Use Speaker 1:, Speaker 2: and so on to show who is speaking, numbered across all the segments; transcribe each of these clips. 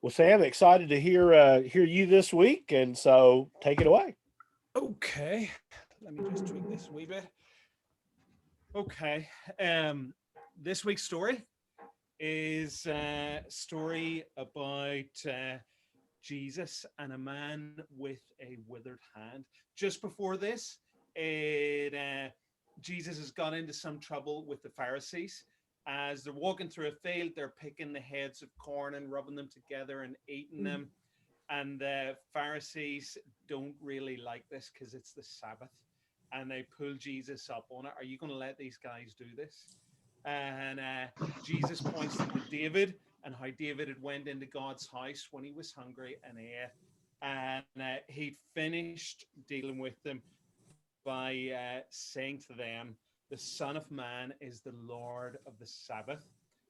Speaker 1: Well, Sam, excited to hear you this week, and so take it away.
Speaker 2: Okay, let me just tweak this a wee bit. Okay, um, this week's story is a story about Jesus and a man with a withered hand. Just before this, Jesus has got into some trouble with the Pharisees. As they're walking through a field, they're picking the heads of corn and rubbing them together and eating them. And the Pharisees don't really like this because it's the Sabbath. And they pull Jesus up on it. Are you going to let these guys do this? And Jesus points them to David and how David had went into God's house when he was hungry and ate. And he'd finished dealing with them by saying to them, the Son of Man is the Lord of the Sabbath.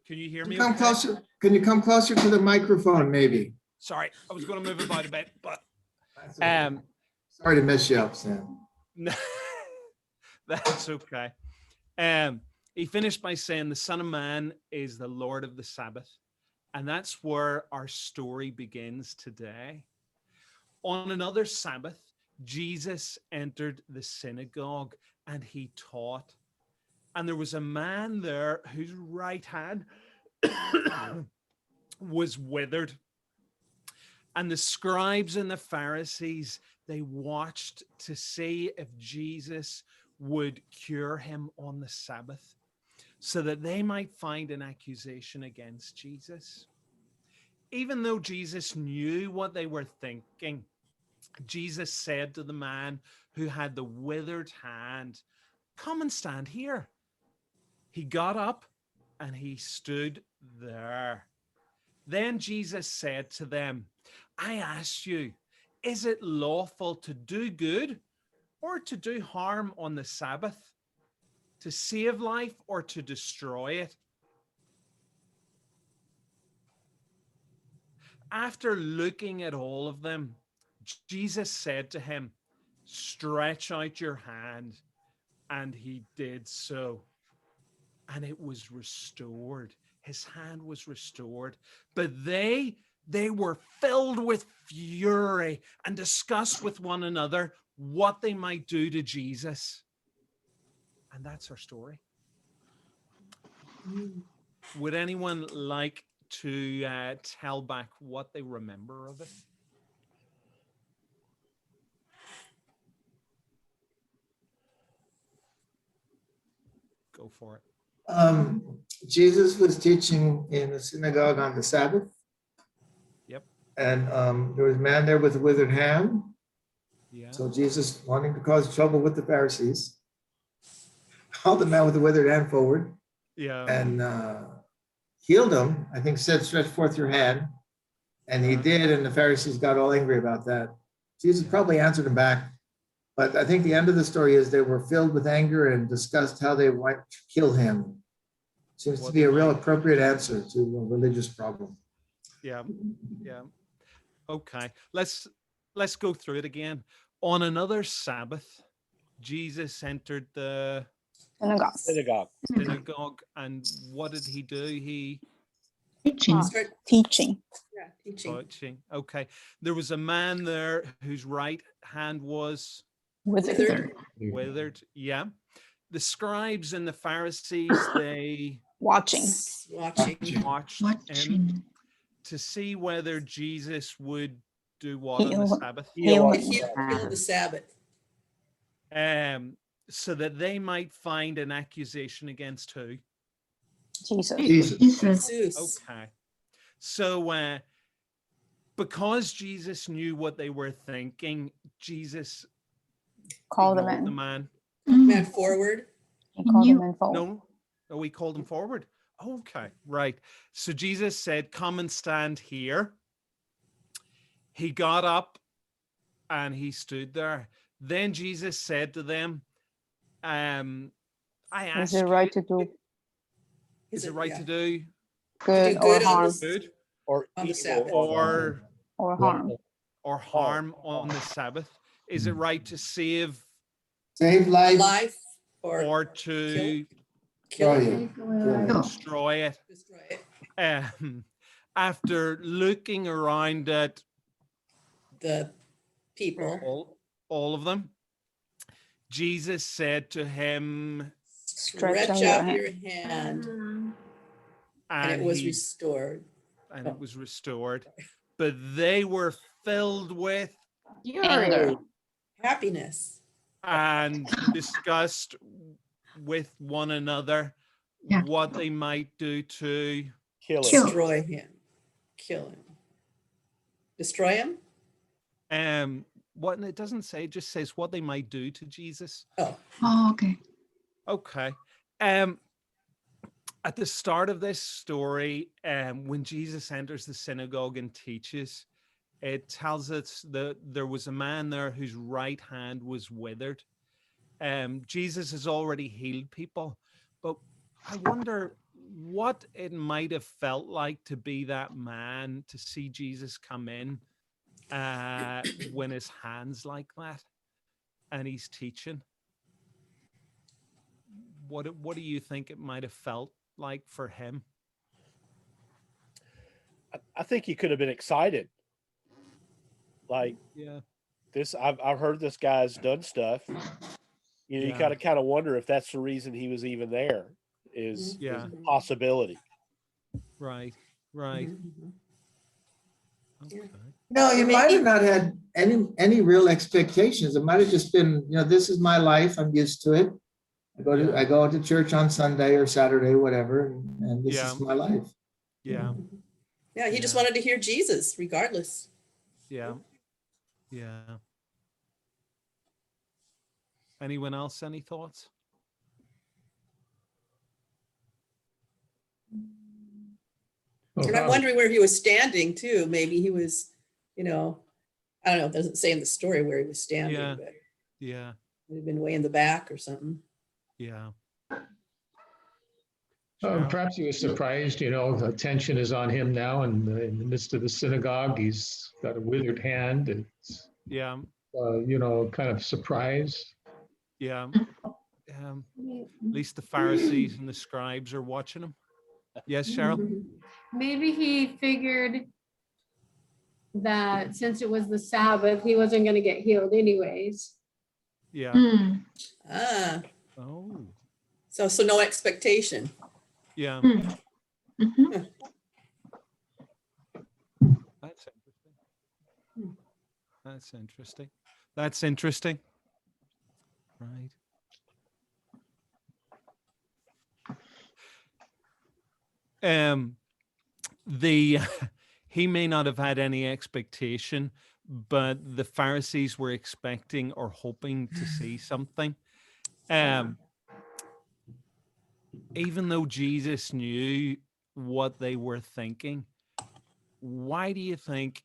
Speaker 2: Can you hear me?
Speaker 3: Come closer. Can you come closer to the microphone, maybe?
Speaker 2: Sorry, I was going to move about a bit, but
Speaker 3: sorry to mess you up, Sam.
Speaker 2: No, that's okay. He finished by saying the Son of Man is the Lord of the Sabbath. And that's where our story begins today. On another Sabbath, Jesus entered the synagogue and he taught. And there was a man there whose right hand was withered. And the scribes and the Pharisees, they watched to see if Jesus would cure him on the Sabbath so that they might find an accusation against Jesus. Even though Jesus knew what they were thinking, Jesus said to the man who had the withered hand, "Come and stand here." He got up and he stood there. Then Jesus said to them, "I ask you, is it lawful to do good or to do harm on the Sabbath? To save life or to destroy it?" After looking at all of them, Jesus said to him, "Stretch out your hand." And he did so. And it was restored. His hand was restored. But they were filled with fury and discussed with one another what they might do to Jesus. And that's our story. Would anyone like to tell back what they remember of it? Go for it.
Speaker 3: Jesus was teaching in the synagogue on the Sabbath.
Speaker 2: Yep.
Speaker 3: And there was a man there with a withered hand.
Speaker 2: Yeah.
Speaker 3: So Jesus, wanting to cause trouble with the Pharisees, called the man with the withered hand forward.
Speaker 2: Yeah.
Speaker 3: And healed him. I think said, "Stretch forth your hand." And he did, and the Pharisees got all angry about that. Jesus probably answered him back. But I think the end of the story is they were filled with anger and discussed how they might kill him. Seems to be a real appropriate answer to a religious problem.
Speaker 2: Yeah. Yeah. Okay. Let's go through it again. On another Sabbath, Jesus entered the synagogue. And what did he do? He
Speaker 4: Teaching.
Speaker 5: Yeah,
Speaker 2: teaching. Okay. There was a man there whose right hand was withered. Yeah. The scribes and the Pharisees, they
Speaker 4: Watched
Speaker 2: him to see whether Jesus would do what on the Sabbath?
Speaker 5: Heal the Sabbath.
Speaker 2: So that they might find an accusation against who?
Speaker 4: Jesus.
Speaker 2: Okay. So because Jesus knew what they were thinking, Jesus
Speaker 4: Called
Speaker 2: the
Speaker 4: him in.
Speaker 2: man.
Speaker 5: Man forward.
Speaker 4: He called him in forward.
Speaker 2: No, he called him forward. Okay, right. So Jesus said, "Come and stand here." He got up and he stood there. Then Jesus said to them, I ask
Speaker 4: Is it right to do
Speaker 2: is it right to do
Speaker 4: good or harm?
Speaker 2: Good
Speaker 1: Or
Speaker 5: on the
Speaker 1: evil,
Speaker 5: Sabbath.
Speaker 2: or
Speaker 4: Or harm?
Speaker 2: on the Sabbath? Is it right to save
Speaker 5: Life
Speaker 2: or to
Speaker 5: kill
Speaker 3: you.
Speaker 2: destroy it?
Speaker 5: Destroy it.
Speaker 2: after looking around at
Speaker 5: The people.
Speaker 2: all of them, Jesus said to him,
Speaker 5: Stretch out your hand. And it was
Speaker 2: he-
Speaker 5: restored.
Speaker 2: and it was restored. But they were filled with
Speaker 4: Anger.
Speaker 5: Happiness.
Speaker 2: and discussed with one another
Speaker 6: Yeah.
Speaker 2: what they might do to
Speaker 1: Kill
Speaker 6: Kill.
Speaker 1: it.
Speaker 5: Destroy him. Kill him. Destroy him?
Speaker 2: what, and it doesn't say, it just says what they might do to Jesus.
Speaker 5: Oh,
Speaker 6: Oh, okay.
Speaker 2: Okay. At the start of this story, when Jesus enters the synagogue and teaches, it tells us that there was a man there whose right hand was withered. Jesus has already healed people, but I wonder what it might have felt like to be that man, to see Jesus come in when his hand's like that and he's teaching. What do you think it might have felt like for him?
Speaker 1: I think he could have been excited. Like,
Speaker 2: Yeah.
Speaker 1: this, I've heard this guy's done stuff. You know, you
Speaker 2: Yeah.
Speaker 1: kind of wonder if that's the reason he was even there. Is
Speaker 2: Yeah.
Speaker 1: a possibility.
Speaker 2: Right. Right.
Speaker 5: Mhm.
Speaker 2: Okay.
Speaker 3: No, he might have not had any real expectations. It might have just been, this is my life. I'm used to it. I go to church on Sunday or Saturday, whatever, and this
Speaker 2: Yeah.
Speaker 3: is my life.
Speaker 2: Yeah.
Speaker 5: Yeah, he just
Speaker 2: Yeah.
Speaker 5: wanted to hear Jesus, regardless.
Speaker 2: Yeah. Yeah. Anyone else? Any thoughts?
Speaker 5: And I'm wondering where he was standing too. Maybe he was, I don't know, it doesn't say in the story where he was standing,
Speaker 2: Yeah.
Speaker 5: but
Speaker 2: Yeah.
Speaker 5: he'd have been way in the back or something.
Speaker 2: Yeah.
Speaker 7: Perhaps he was surprised, the attention is on him now in the midst of the synagogue. He's got a withered hand. It's,
Speaker 2: Yeah.
Speaker 7: kind of surprise.
Speaker 2: Yeah. At least the Pharisees and the scribes are watching him. Yes, Cheryl?
Speaker 8: Maybe he figured that since it was the Sabbath, he wasn't going to get healed anyways.
Speaker 2: Yeah.
Speaker 6: Mm.
Speaker 5: Ah,
Speaker 2: Oh.
Speaker 5: so no expectation.
Speaker 2: Yeah.
Speaker 6: Mm. Mhm.
Speaker 2: That's interesting. That's interesting. That's interesting. Right. He may not have had any expectation, but the Pharisees were expecting or hoping to see something. Even though Jesus knew what they were thinking, why do you think,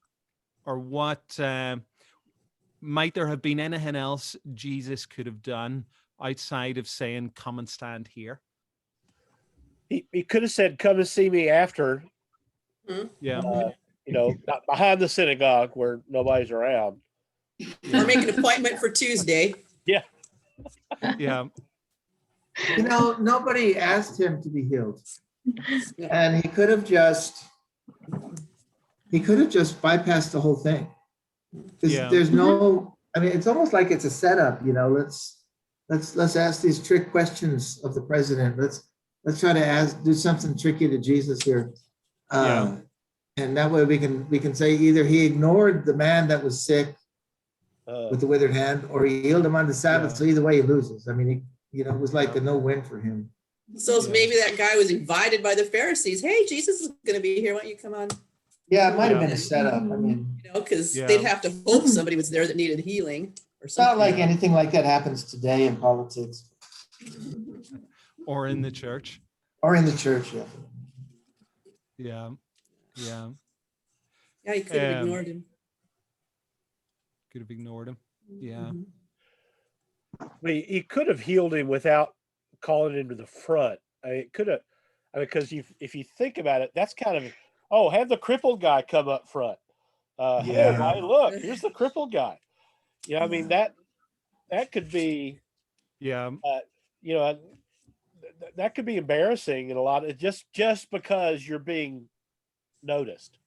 Speaker 2: or what might there have been anything else Jesus could have done outside of saying, "Come and stand here"?
Speaker 1: He could have said, "Come and see me after."
Speaker 2: Yeah.
Speaker 1: Not behind the synagogue where nobody's around.
Speaker 5: Or make an appointment for Tuesday.
Speaker 1: Yeah.
Speaker 2: Yeah.
Speaker 3: Nobody asked him to be healed,
Speaker 5: No.
Speaker 3: and he could have just bypassed the whole thing. Because
Speaker 2: Yeah.
Speaker 3: there's no, it's almost like it's a setup. Let's ask these trick questions of the president. Let's try to do something tricky to Jesus here.
Speaker 2: Yeah.
Speaker 3: And that way we can say either he ignored the man that was sick with the withered hand, or he healed him on the Sabbath.
Speaker 2: Yeah.
Speaker 3: So either way he loses. It was like a no win for him.
Speaker 5: So
Speaker 2: Yeah.
Speaker 5: maybe that guy was invited by the Pharisees. Hey, Jesus is going to be here. Why don't you come on?
Speaker 3: Yeah, it might have
Speaker 2: Yeah.
Speaker 3: been a setup.
Speaker 5: Because
Speaker 2: Yeah.
Speaker 5: they'd have to hope somebody was there that needed healing or
Speaker 3: It's not
Speaker 5: something.
Speaker 3: like anything like that happens today in politics
Speaker 2: Or in the church.
Speaker 3: or in the church. Yeah.
Speaker 2: Yeah. Yeah.
Speaker 5: Yeah, he could have
Speaker 2: Um,
Speaker 5: ignored him.
Speaker 2: Could have ignored him. Yeah.
Speaker 5: Mhm.
Speaker 1: He could have healed him without calling him to the front. It could have, because if you think about it, that's kind of, have the crippled guy come up front. Hey,
Speaker 3: Yeah.
Speaker 1: everybody, look, here's the crippled guy. That could be,
Speaker 2: Yeah.
Speaker 1: that could be embarrassing in a lot of just because you're being noticed.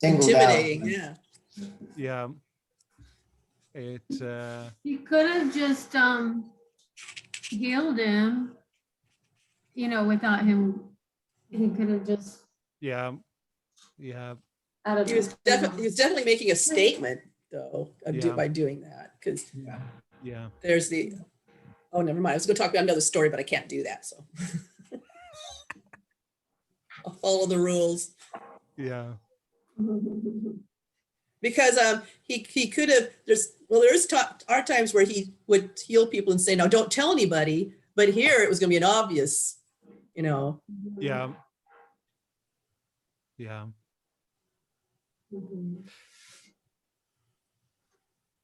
Speaker 3: Singled out.
Speaker 5: Intimidating, yeah.
Speaker 2: Yeah. It
Speaker 8: He could have just healed him, without him. He could have just
Speaker 2: yeah. Yeah.
Speaker 8: I don't
Speaker 5: He
Speaker 8: know.
Speaker 5: was definitely making a statement though
Speaker 2: Yeah.
Speaker 5: by doing that, because
Speaker 3: Yeah.
Speaker 2: Yeah.
Speaker 5: there's the, oh, never mind. I was going to talk about another story, but I can't do that. So I'll follow the rules.
Speaker 2: Yeah.
Speaker 5: Because he could have, are times where he would heal people and say, no, don't tell anybody. But here it was going to be an obvious,
Speaker 2: Yeah.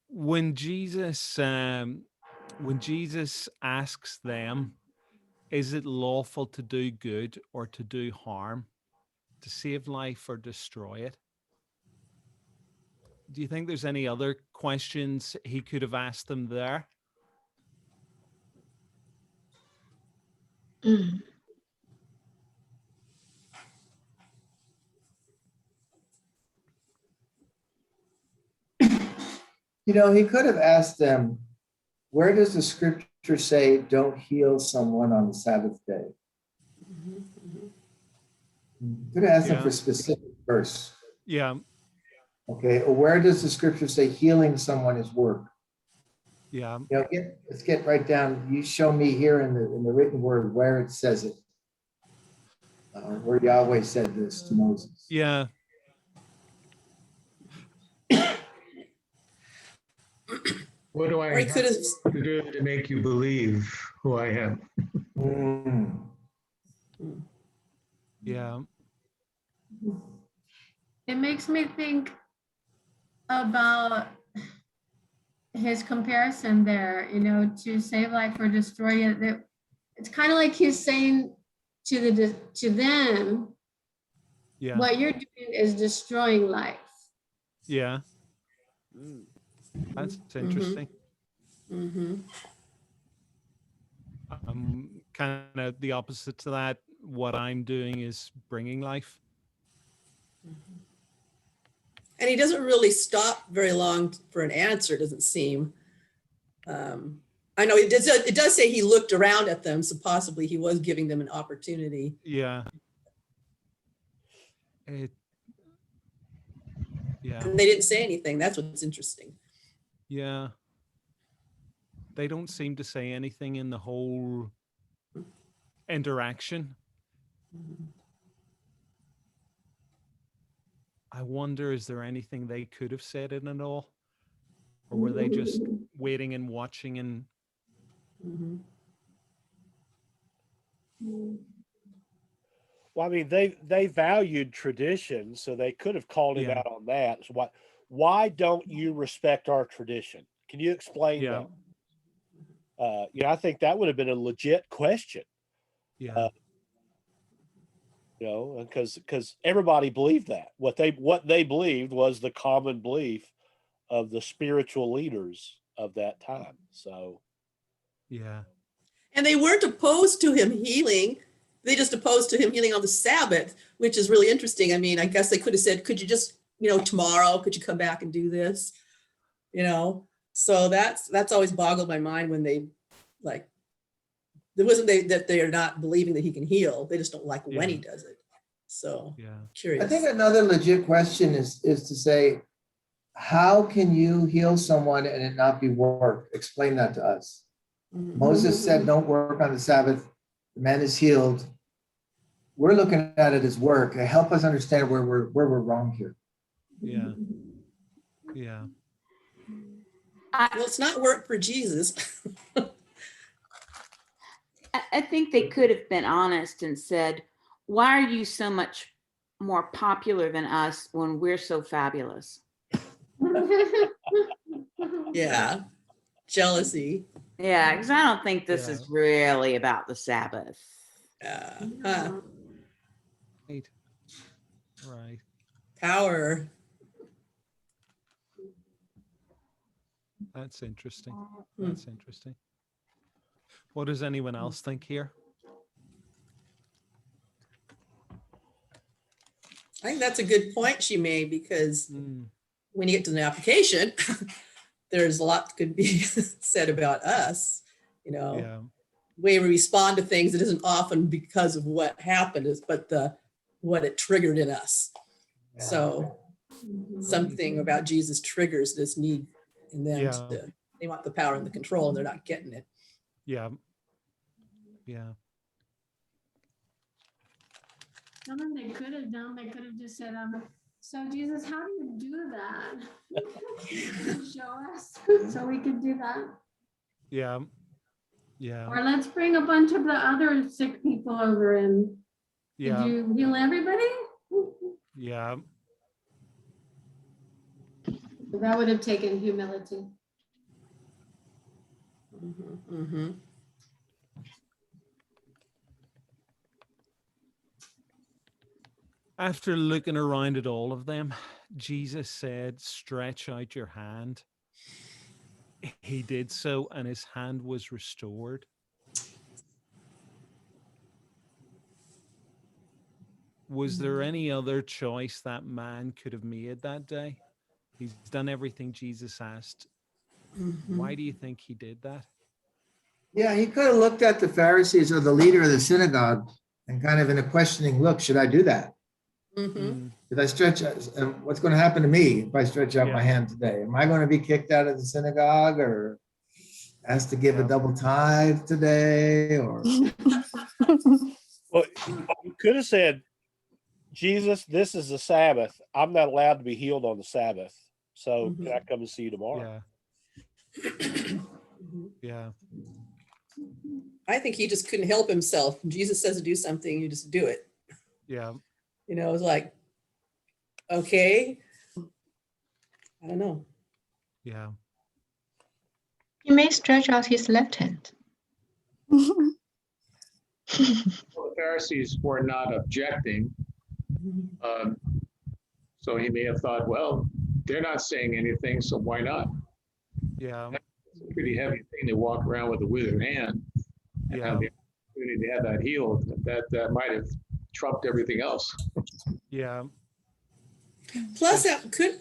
Speaker 2: When Jesus asks them, is it lawful to do good or to do harm, to save life or destroy it? Do you think there's any other questions he could have asked them there?
Speaker 6: Mm.
Speaker 3: He could have asked them, where does the scripture say don't heal someone on the Sabbath day? Could have asked them for a specific verse.
Speaker 2: Yeah.
Speaker 3: Okay, or where does the scripture say healing someone is work?
Speaker 2: Yeah.
Speaker 3: Let's get right down. You show me here in the written word where it says it, where Yahweh said this to Moses.
Speaker 2: Yeah.
Speaker 7: What do
Speaker 5: or
Speaker 7: I
Speaker 5: he could
Speaker 7: have
Speaker 5: have,
Speaker 7: to do to make you believe who I am?
Speaker 3: Mm.
Speaker 2: Yeah.
Speaker 8: It makes me think about his comparison there, to save life or destroy it. It's kind of like he's saying to them,
Speaker 2: Yeah.
Speaker 8: what you're doing is destroying life.
Speaker 2: Yeah. That's interesting. Kind of the opposite to that. What I'm doing is bringing life.
Speaker 5: and he doesn't really stop very long for an answer, doesn't seem. I know it does say he looked around at them, so possibly he was giving them an opportunity.
Speaker 2: Yeah. Yeah.
Speaker 5: And they didn't say anything. That's what's interesting.
Speaker 2: Yeah. They don't seem to say anything in the whole interaction. I wonder, is there anything they could have said in it all? Or were they just waiting and watching and
Speaker 1: Well, I mean, they valued tradition, so they could have called him out on that. So why don't you respect our tradition? Can you explain that? I think that would have been a legit question.
Speaker 2: Yeah.
Speaker 1: Because everybody believed that. What they believed was the common belief of the spiritual leaders of that time. So
Speaker 2: yeah.
Speaker 5: And they weren't opposed to him healing. They just opposed to him healing on the Sabbath, which is really interesting. I mean, I guess they could have said, could you just, tomorrow, could you come back and do this? So that's always boggled my mind when they it wasn't that they are not believing that he can heal. They just don't like when he does it. So curious.
Speaker 3: I think another legit question is to say, how can you heal someone and it not be work? Explain that to us. Moses said, don't work on the Sabbath. The man is healed. We're looking at it as work. Help us understand where we're wrong here.
Speaker 2: Yeah. Yeah.
Speaker 5: Well, it's not work for Jesus.
Speaker 9: I think they could have been honest and said, why are you so much more popular than us when we're so fabulous?
Speaker 5: Yeah. Jealousy.
Speaker 9: Yeah, because I don't think this is really about the Sabbath.
Speaker 2: Right.
Speaker 5: Power.
Speaker 2: That's interesting. That's interesting. What does anyone else think here?
Speaker 5: I think that's a good point she made, because
Speaker 2: Mm,
Speaker 5: when you get to the application, there's a lot that could be said about us, you know,
Speaker 2: yeah.
Speaker 5: way we respond to things. It isn't often because of what happened, but what it triggered in us. So something about Jesus triggers this need in them.
Speaker 2: Yeah.
Speaker 5: They want the power and the control, and they're not getting it.
Speaker 2: Yeah. Yeah.
Speaker 8: Something they could have done, they could have just said, so Jesus, how do you do that? Show us so we could do that.
Speaker 2: Yeah. Yeah.
Speaker 8: Or let's bring a bunch of the other sick people over and did
Speaker 2: Yeah.
Speaker 8: you heal everybody?
Speaker 2: Yeah.
Speaker 8: That would have taken humility.
Speaker 5: Mm-hmm.
Speaker 2: After looking around at all of them, Jesus said, "Stretch out your hand." He did so, and his hand was restored. Was there any other choice that man could have made that day? He's done everything Jesus asked. Why do you think he did that?
Speaker 3: Yeah, he could have looked at the Pharisees or the leader of the synagogue and kind of in a questioning look, should I do that?
Speaker 5: Mm-hmm.
Speaker 3: Did I stretch, what's going to happen to me if I stretch out my hand today? Am I going to be kicked out of the synagogue or asked to give a double tithe today? Or
Speaker 1: Well, you could have said, Jesus, this is the Sabbath. I'm not allowed to be healed on the Sabbath. So can I come and see you tomorrow?
Speaker 2: Yeah. Yeah.
Speaker 5: I think he just couldn't help himself. When Jesus says to do something, you just do it.
Speaker 2: Yeah.
Speaker 5: You know, it's like, okay, I don't know.
Speaker 2: Yeah.
Speaker 6: He may stretch out his left hand.
Speaker 7: Well, the Pharisees were not objecting. So he may have thought, well, they're not saying anything, so why not?
Speaker 2: Yeah.
Speaker 7: It's a pretty heavy thing to walk around with a withered hand and have the opportunity to have that healed. That might have trumped everything else.
Speaker 2: Yeah.
Speaker 5: Plus, that could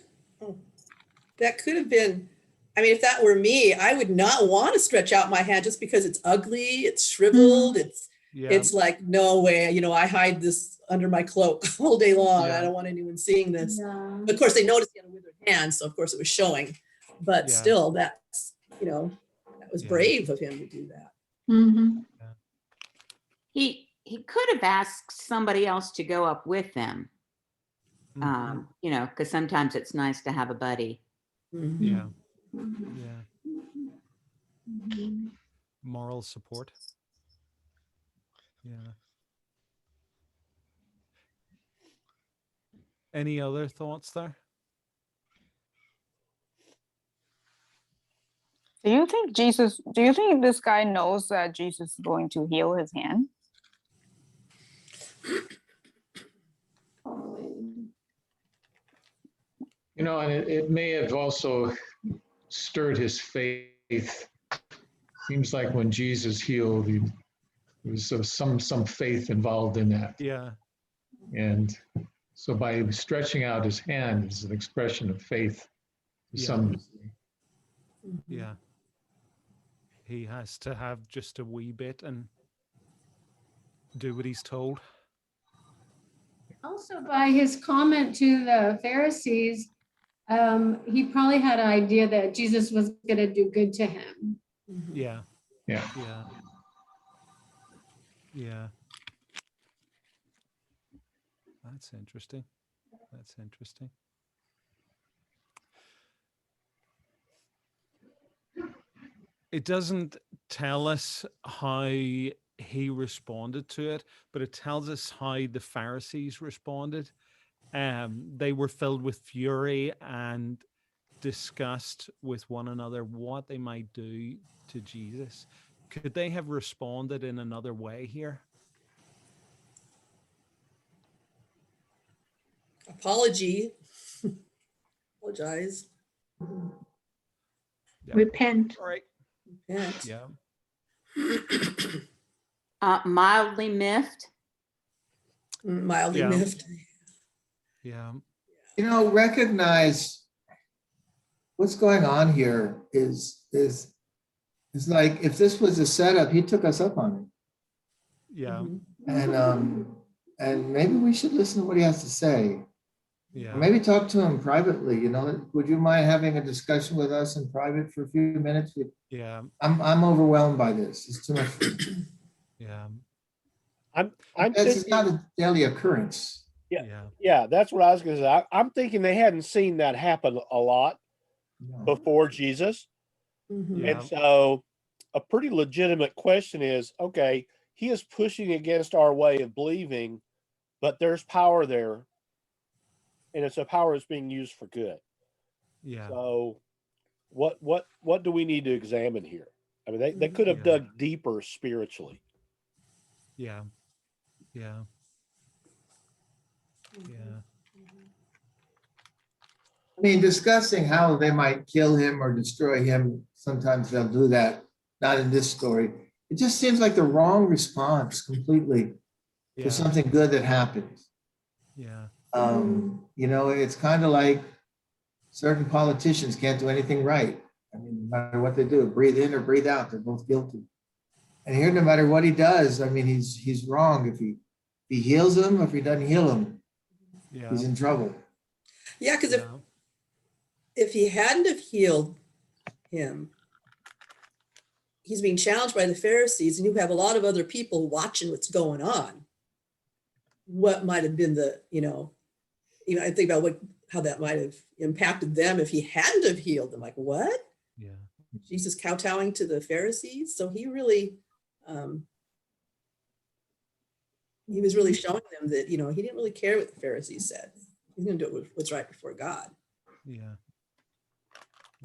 Speaker 5: have been, I mean, if that were me, I would not want to stretch out my hand just because it's ugly, it's shriveled, it's like, no way, you know, I hide this under my cloak all day long. I don't want anyone seeing this.
Speaker 8: Yeah.
Speaker 5: Of course, they noticed he had a withered hand, so of course it was showing. But still, that's, you know, that was brave of him to do that.
Speaker 6: Mm-hmm.
Speaker 9: He could have asked somebody else to go up with them. You know, because sometimes it's nice to have a buddy.
Speaker 2: Yeah. Yeah. Moral support. Yeah. Any other thoughts there?
Speaker 4: Do you think this guy knows that Jesus is going to heal his hand?
Speaker 7: You know, and it may have also stirred his faith. Seems like when Jesus healed, there was some faith involved in that.
Speaker 2: Yeah.
Speaker 7: And so by stretching out his hand is an expression of faith to some degree.
Speaker 2: Yeah. He has to have just a wee bit and do what he's told.
Speaker 8: Also, by his comment to the Pharisees, he probably had an idea that Jesus was going to do good to him.
Speaker 2: Yeah.
Speaker 7: Yeah.
Speaker 2: Yeah. Yeah. That's interesting. That's interesting. It doesn't tell us how he responded to it, but it tells us how the Pharisees responded. They were filled with fury and discussed with one another what they might do to Jesus. Could they have responded in another way here?
Speaker 5: Apologize.
Speaker 2: Yeah.
Speaker 6: Repent.
Speaker 2: All right.
Speaker 5: Repent.
Speaker 2: Yeah.
Speaker 9: Mildly miffed.
Speaker 5: Mildly miffed.
Speaker 2: Yeah.
Speaker 3: Recognize what's going on here is like, if this was a setup, he took us up on
Speaker 2: Yeah.
Speaker 3: it. And maybe we should listen to what he has to say.
Speaker 2: Yeah.
Speaker 3: Or maybe talk to him privately, would you mind having a discussion with us in private for a few minutes?
Speaker 2: Yeah.
Speaker 3: I'm overwhelmed by this. It's too much.
Speaker 2: Yeah.
Speaker 1: I'm
Speaker 3: This is not
Speaker 1: thinking,
Speaker 3: a daily occurrence.
Speaker 1: yeah, that's what I was going to say. I'm thinking they hadn't seen that happen a lot
Speaker 3: No.
Speaker 1: before Jesus.
Speaker 5: Mhm.
Speaker 2: Yeah.
Speaker 1: And so a pretty legitimate question is, okay, he is pushing against our way of believing, but there's power there, and it's a power that's being used for good.
Speaker 2: Yeah.
Speaker 1: So what do we need to examine here? I mean, they could have
Speaker 2: Yeah.
Speaker 1: dug deeper spiritually.
Speaker 2: Yeah. Yeah. Yeah.
Speaker 3: I mean, discussing how they might kill him or destroy him, sometimes they'll do that, not in this story. It just seems like the wrong response completely
Speaker 2: Yeah.
Speaker 3: to something good that happened.
Speaker 2: Yeah.
Speaker 3: It's kind of like certain politicians can't do anything right. I mean, no matter what they do, breathe in or breathe out, they're both guilty. And here, no matter what he does, I mean, he's wrong. If he heals him, or if he doesn't heal him,
Speaker 2: Yeah.
Speaker 3: he's in trouble.
Speaker 5: Yeah, because
Speaker 2: Yeah.
Speaker 5: if he hadn't have healed him, he's being challenged by the Pharisees, and you have a lot of other people watching what's going on. What might have been I think about how that might have impacted them if he hadn't have healed them. Like, what?
Speaker 2: Yeah.
Speaker 5: Jesus kowtowing to the Pharisees. So he really, he was really showing them that, he didn't really care what the Pharisees said. He's going to do what's right before God.
Speaker 2: Yeah.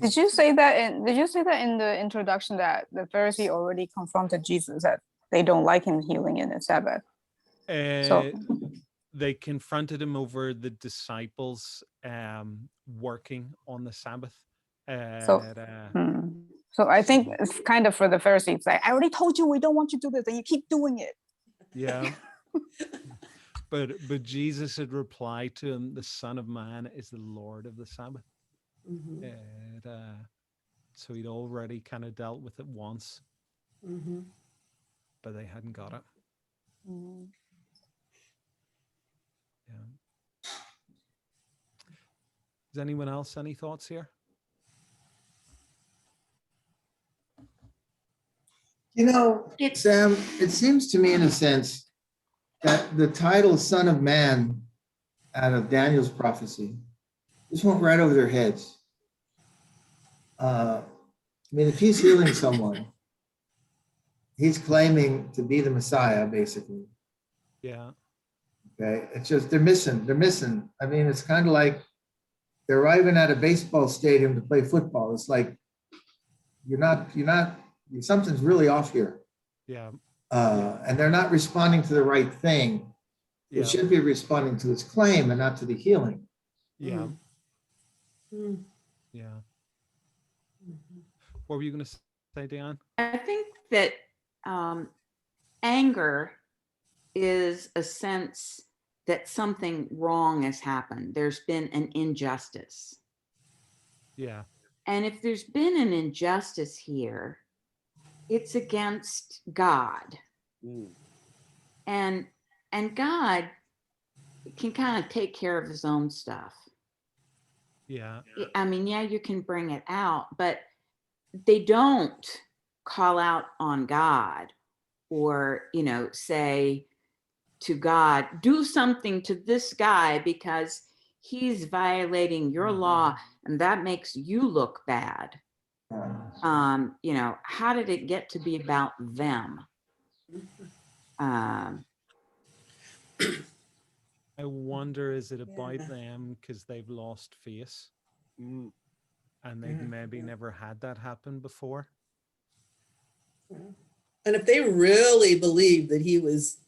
Speaker 4: Did you say that in the introduction that the Pharisee already confronted Jesus that they don't like him healing in the Sabbath? So
Speaker 2: They confronted him over the disciples working on the Sabbath.
Speaker 4: So I think it's kind of for the Pharisees, like, I already told you we don't want you to do this, and you keep doing it.
Speaker 2: Yeah. But Jesus had replied to him, the Son of Man is the Lord of the Sabbath.
Speaker 5: Mm-hmm.
Speaker 2: So he'd already kind of dealt with it once,
Speaker 5: Mm-hmm.
Speaker 2: but they hadn't got it.
Speaker 4: Mm.
Speaker 2: Yeah. Does anyone else any thoughts here?
Speaker 3: Sam, it seems to me in a sense that the title Son of Man out of Daniel's prophecy just went right over their heads. I mean, if he's healing someone, he's claiming to be the Messiah, basically.
Speaker 2: Yeah.
Speaker 3: Okay. It's just they're missing. I mean, it's kind of like they're arriving at a baseball stadium to play football. It's like something's really off here.
Speaker 2: Yeah.
Speaker 3: And they're not responding to the right thing. They
Speaker 2: Yeah.
Speaker 3: should be responding to his claim and not to the healing.
Speaker 2: Yeah.
Speaker 5: Mm-hmm.
Speaker 2: Yeah. What were you going to say, Diane?
Speaker 9: I think that anger is a sense that something wrong has happened. There's been an injustice.
Speaker 2: Yeah.
Speaker 9: And if there's been an injustice here, it's against God.
Speaker 1: Mm.
Speaker 9: And God can kind of take care of his own stuff.
Speaker 2: Yeah.
Speaker 9: I mean, yeah, you can bring it out, but they don't call out on God or, say to God, do something to this guy because he's violating your law and that makes you look bad. How did it get to be about them?
Speaker 2: I wonder, is it about them because they've lost face and they've maybe never had that happen before?
Speaker 5: And if they really believed that he was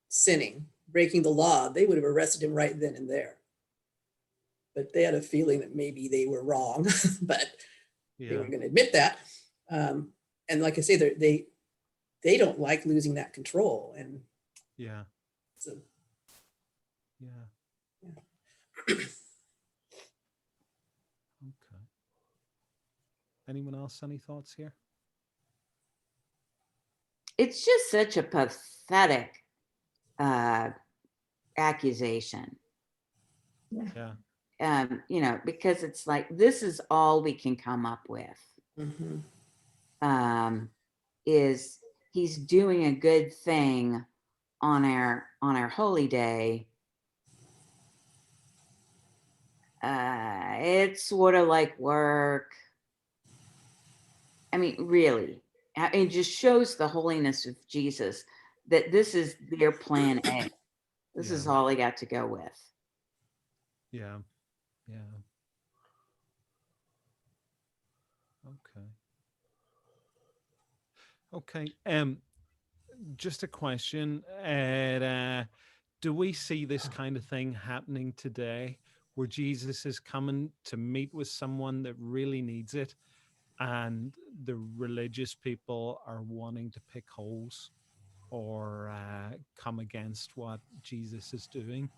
Speaker 5: sinning, breaking the law, they would have arrested him right then and there. But they had a feeling that maybe they were wrong, but they weren't going to admit that. And like I say, they don't like losing that control. And
Speaker 2: yeah.
Speaker 5: so,
Speaker 2: Yeah. Okay. Anyone else? Any thoughts here?
Speaker 9: It's just such a pathetic accusation.
Speaker 2: Yeah.
Speaker 9: You know, because it's like, this is all we can come up with. Is he's doing a good thing on our holy day. It's sort of like work. I mean, really, it just shows the holiness of Jesus, that this is their plan A. This is all they got to go with.
Speaker 2: Yeah. Yeah. Okay. Okay. Just a question. Do we see this kind of thing happening today, where Jesus is coming to meet with someone that really needs it, and the religious people are wanting to pick holes or come against what Jesus is doing?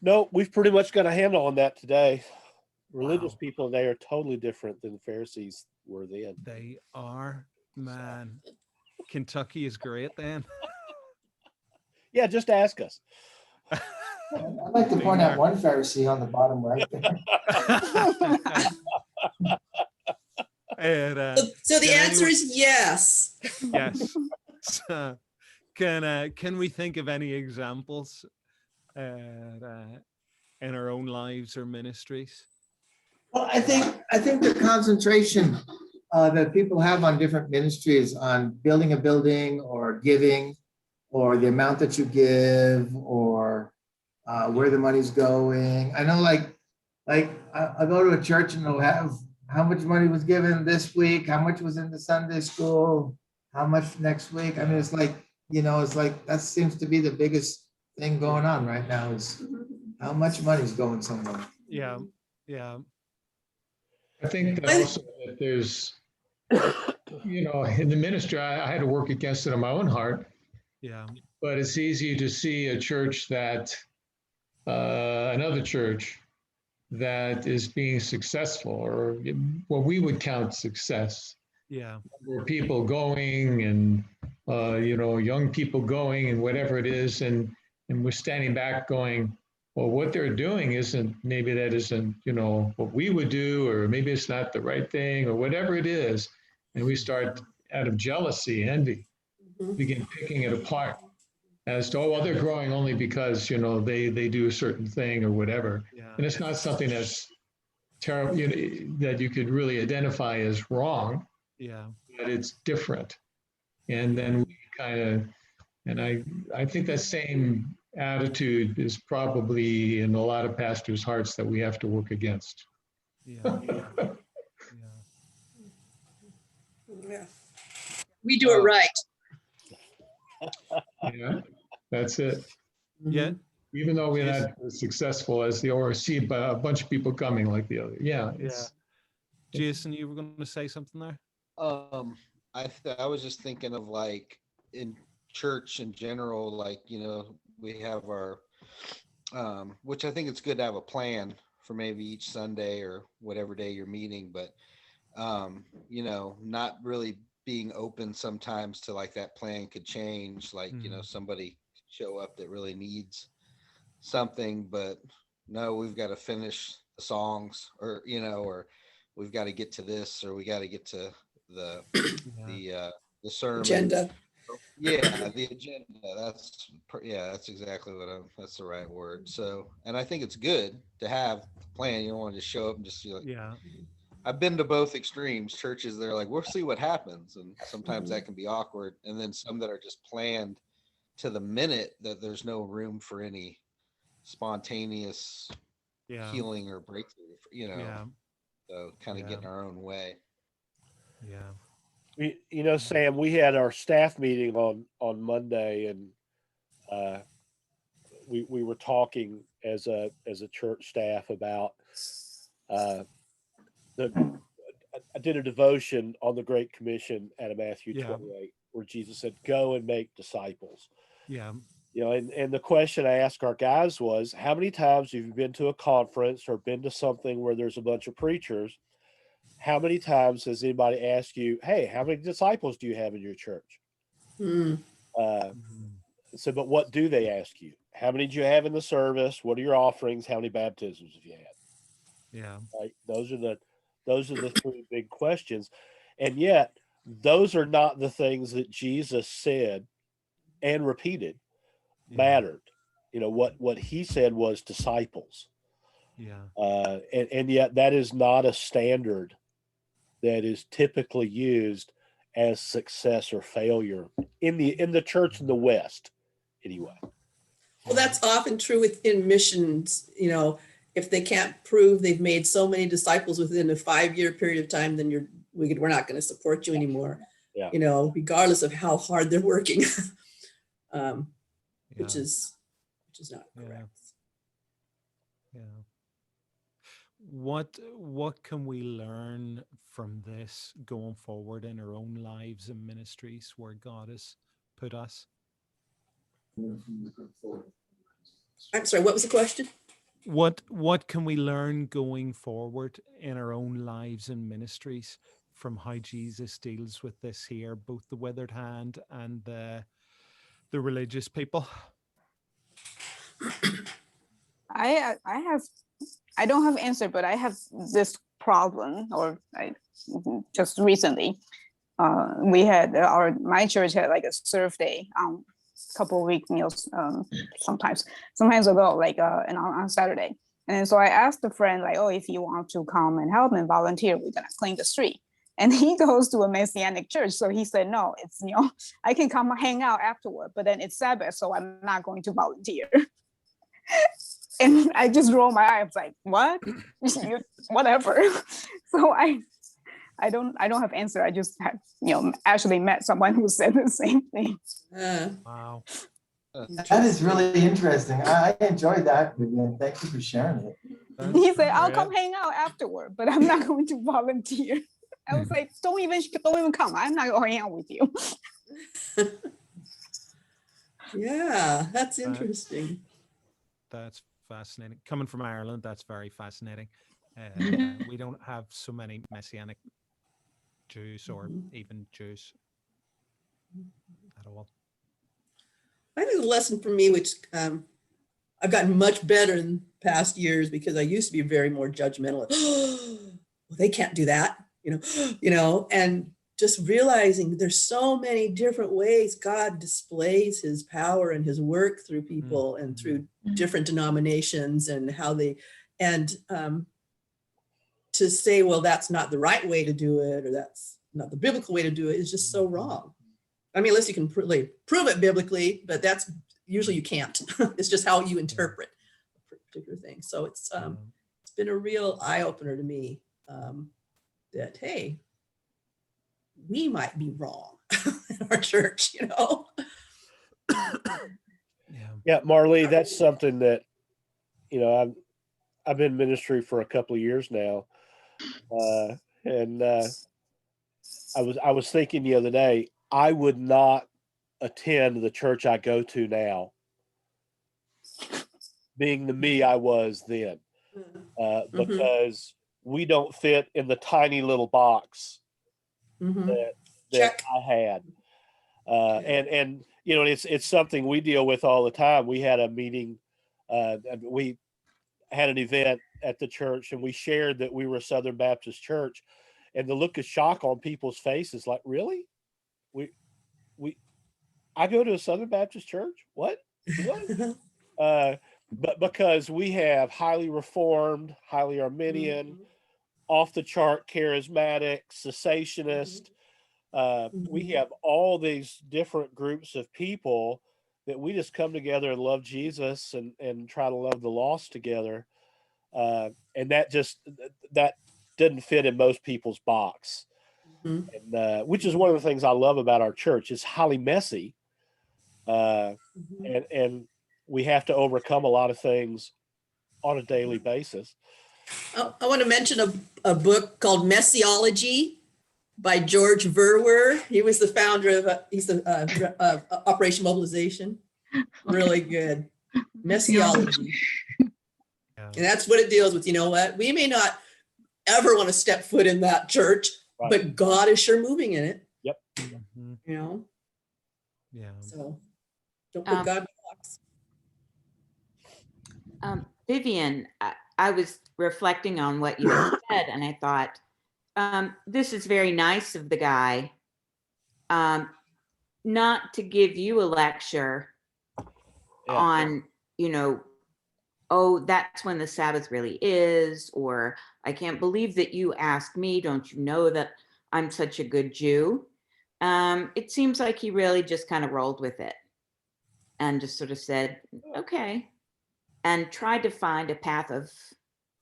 Speaker 1: No, we've pretty much got a handle on that today. Religious
Speaker 2: Wow.
Speaker 1: people today are totally different than the Pharisees were then.
Speaker 2: They are, man. Kentucky is great then.
Speaker 1: Yeah, just ask us.
Speaker 3: I'd like to point out one Pharisee on the bottom right there.
Speaker 2: And,
Speaker 5: So the answer is yes.
Speaker 2: yes. So, can we think of any examples in our own lives or ministries?
Speaker 3: Well, I think the concentration that people have on different ministries, on building a building or giving, or the amount that you give, or where the money's going. I know, like I go to a church and they'll have how much money was given this week, how much was in the Sunday school, how much next week. I mean, it's like, it's like that seems to be the biggest thing going on right now, is how much money's going somewhere.
Speaker 2: Yeah, yeah.
Speaker 7: I think that also that there's, in the ministry, I had to work against it in my own heart.
Speaker 2: Yeah.
Speaker 7: But it's easy to see a church that, another church that is being successful, or what we would count success.
Speaker 2: Yeah.
Speaker 7: There are people going and, young people going and whatever it is. And we're standing back going, well, what they're doing maybe that isn't, what we would do, or maybe it's not the right thing, or whatever it is. And we start, out of jealousy, envy, begin picking it apart as to, well, they're growing only because, they do a certain thing or whatever.
Speaker 2: Yeah.
Speaker 7: And it's not something that's terrible, that you could really identify as wrong.
Speaker 2: Yeah.
Speaker 7: But it's different. And then we kind of, and I think that same attitude is probably in a lot of pastors' hearts that we have to work against.
Speaker 2: Yeah.
Speaker 5: Yeah. We do it right.
Speaker 7: Yeah, that's it.
Speaker 2: Yeah.
Speaker 7: Even though we're not as successful as the ORC, but a bunch of people coming like the other. Yeah.
Speaker 2: Jason, you were going to say something there?
Speaker 10: I was just thinking of, like, in church in general, like, we have our, which I think it's good to have a plan for maybe each Sunday or whatever day you're meeting, but, not really being open sometimes to, like, that plan could change, like, somebody show up that really needs something, but no, we've got to finish the songs, or, or we've got to get to this, or we got to get to the sermon
Speaker 5: Agenda.
Speaker 10: Yeah, the agenda. That's exactly that's the right word. So, and I think it's good to have a plan. You don't want to just show up and just feel like, I've been to both extremes. Churches, they're like, we'll see what happens. And sometimes that can be awkward. And then some that are just planned to the minute, that there's no room for any spontaneous healing or breakthrough, so kind of getting our own way.
Speaker 2: Yeah.
Speaker 1: Sam, we had our staff meeting on Monday, and we were talking as a church staff about I did a devotion on the Great Commission out of Matthew 28, where Jesus said, "Go and make disciples."
Speaker 2: Yeah.
Speaker 1: You know, and the question I asked our guys was, how many times have you been to a conference or been to something where there's a bunch of preachers? How many times has anybody asked you, hey, how many disciples do you have in your church?
Speaker 5: Mm.
Speaker 1: So, but what do they ask you? How many do you have in the service? What are your offerings? How many baptisms have you had?
Speaker 2: Yeah.
Speaker 1: Right? Those are the three big questions. And yet, those are not the things that Jesus said and repeated mattered. You know, what he said was disciples.
Speaker 2: Yeah.
Speaker 1: And yet that is not a standard that is typically used as success or failure in the church in the West, anyway.
Speaker 5: Well, that's often true within missions. You know, if they can't prove they've made so many disciples within a 5-year period of time, then we're not going to support you anymore.
Speaker 1: Yeah.
Speaker 5: You know, regardless of how hard they're working, which
Speaker 2: Yeah.
Speaker 5: is not correct.
Speaker 2: Yeah. What can we learn from this going forward in our own lives and ministries where God has put us?
Speaker 5: I'm sorry, what was the question?
Speaker 2: What can we learn going forward in our own lives and ministries from how Jesus deals with this here, both the withered hand and the religious people?
Speaker 4: I don't have answer, but I have this problem, just recently, we had my church had like a serve day, couple of week meals, sometimes ago, like and on Saturday. And so I asked a friend, like, oh, if you want to come and help and volunteer, we're gonna clean the street. And he goes to a Messianic church, so he said, no, it's I can come hang out afterward, but then it's Sabbath, so I'm not going to volunteer. And I just rolled my eyes, like, what? Whatever. So I don't have answer. I just have, actually met someone who said the same thing.
Speaker 2: Wow.
Speaker 3: That is really interesting. I enjoyed that, Vivian. Thank you for sharing it.
Speaker 4: He said, I'll come hang out afterward, but I'm not going to volunteer. I was like, don't even come. I'm not going to hang out with you.
Speaker 5: Yeah, that's interesting.
Speaker 2: That's fascinating. Coming from Ireland, that's very fascinating. We don't have so many Messianic Jews or even Jews at all.
Speaker 5: I think the lesson for me, which I've gotten much better in past years, because I used to be very more judgmental. Well, they can't do that, and just realizing there's so many different ways God displays his power and his work through people and through different denominations, and how to say, well, that's not the right way to do it, or that's not the biblical way to do it, is just so wrong. I mean, unless you can prove it biblically, but that's usually you can't. It's just how you interpret a particular thing. So it's been a real eye opener to me, that, hey, we might be wrong in our church,
Speaker 1: Yeah, Marley, that's something that, I've been in ministry for a couple of years now. And I was thinking the other day, I would not attend the church I go to now, being the me I was then, because we don't fit in the tiny little box that I had. And it's something we deal with all the time. We had a meeting, we had an event at the church, and we shared that we were a Southern Baptist church, and the look of shock on people's faces, like, really? I go to a Southern Baptist church? What? But because we have highly Reformed, highly Arminian, off the chart charismatic, cessationist, we have all these different groups of people that we just come together and love Jesus and try to love the lost together. And that didn't fit in most people's box. And, which is one of the things I love about our church. It's highly messy. And we have to overcome a lot of things on a daily basis.
Speaker 5: I want to mention a book called Messiology by George Verwer. He was the founder of Operation Mobilization. Really good. Messiology.
Speaker 2: Yeah.
Speaker 5: And that's what it deals with. You know what? We may not ever want to step foot in that church,
Speaker 1: Right.
Speaker 5: but God is sure moving in it,
Speaker 1: Yep.
Speaker 2: Mhm.
Speaker 5: you know?
Speaker 2: Yeah.
Speaker 5: So don't put God in a box.
Speaker 9: Vivian, I was reflecting on what you had said, and I thought, this is very nice of the guy, not to give you a lecture
Speaker 1: Yeah.
Speaker 9: on, oh, that's when the Sabbath really is, or I can't believe that you asked me. Don't you know that I'm such a good Jew? It seems like he really just kind of rolled with it and just sort of said, okay, and tried to find a path of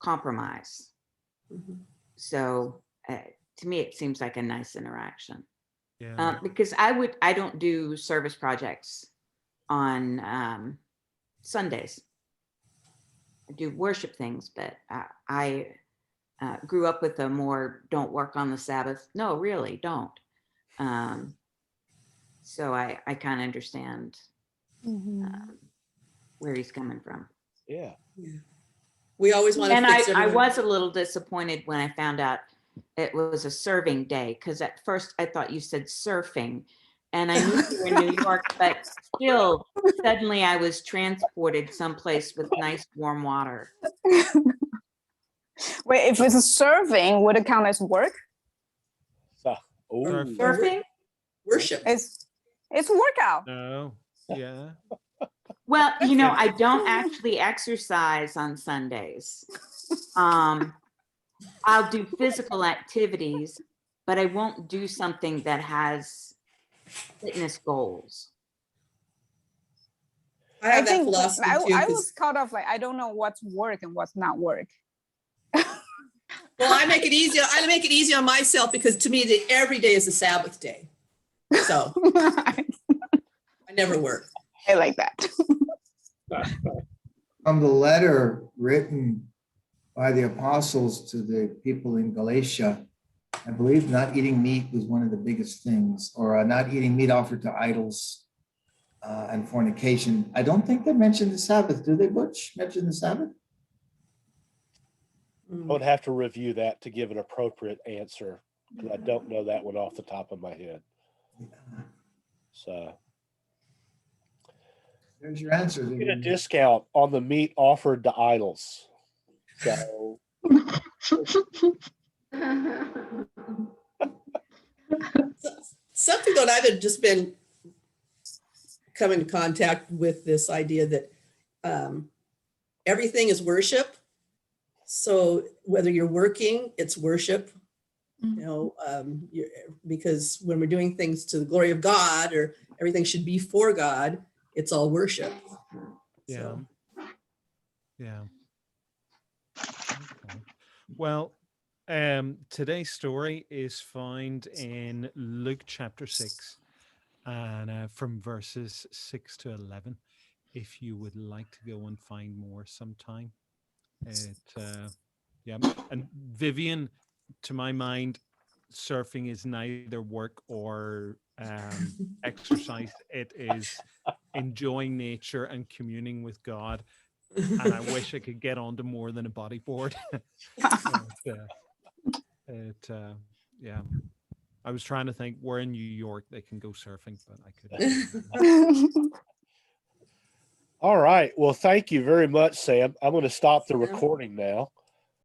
Speaker 9: compromise.
Speaker 5: Mhm.
Speaker 9: So to me, it seems like a nice interaction.
Speaker 2: Yeah.
Speaker 9: Because I don't do service projects on Sundays. I do worship things, but I grew up with a more don't work on the Sabbath. No, really, don't. So I kind of understand where he's coming from.
Speaker 1: Yeah.
Speaker 5: Yeah. We always want to
Speaker 9: And
Speaker 5: fix
Speaker 9: I
Speaker 5: everyone.
Speaker 9: was a little disappointed when I found out it was a serving day, because at first I thought you said surfing, and I knew you were in New York, but still, suddenly I was transported someplace with nice warm water.
Speaker 4: Wait, if it's serving, would it count as work?
Speaker 1: So, ooh.
Speaker 9: Surfing?
Speaker 5: Worship.
Speaker 4: It's workout.
Speaker 2: No. Yeah.
Speaker 9: Well, I don't actually exercise on Sundays. I'll do physical activities, but I won't do something that has fitness goals.
Speaker 5: I have that
Speaker 4: think
Speaker 5: philosophy too.
Speaker 4: I
Speaker 5: 'Cause-
Speaker 4: was caught off, like, I don't know what's work and what's not work.
Speaker 5: well, I make it easy. I make it easy on myself because to me, every day is a Sabbath day. So I never work.
Speaker 4: I like that.
Speaker 3: From the letter written by the apostles to the people in Galatia, I believe not eating meat was one of the biggest things, or not eating meat offered to idols and fornication. I don't think they mentioned the Sabbath. Do they, Butch, mention the Sabbath?
Speaker 1: I would have to review that to give an appropriate answer, because I don't know that one off the top of my head. So
Speaker 3: There's your answer.
Speaker 1: get a discount on the meat offered to idols. So
Speaker 5: Something that I've just been coming in contact with this idea that everything is worship. So whether you're working, it's worship, because when we're doing things to the glory of God, or everything should be for God, it's all worship.
Speaker 2: Yeah.
Speaker 5: So.
Speaker 2: Yeah. Okay. Well, today's story is found in Luke chapter 6, and from verses 6 to 11. If you would like to go and find more sometime, yeah. And Vivian, to my mind, surfing is neither work or exercise. It is enjoying nature and communing with God. And I wish I could get onto more than a bodyboard. Yeah. I was trying to think where in New York they can go surfing, but I couldn't.
Speaker 1: all right. Well, thank you very much, Sam. I'm going to stop the recording now.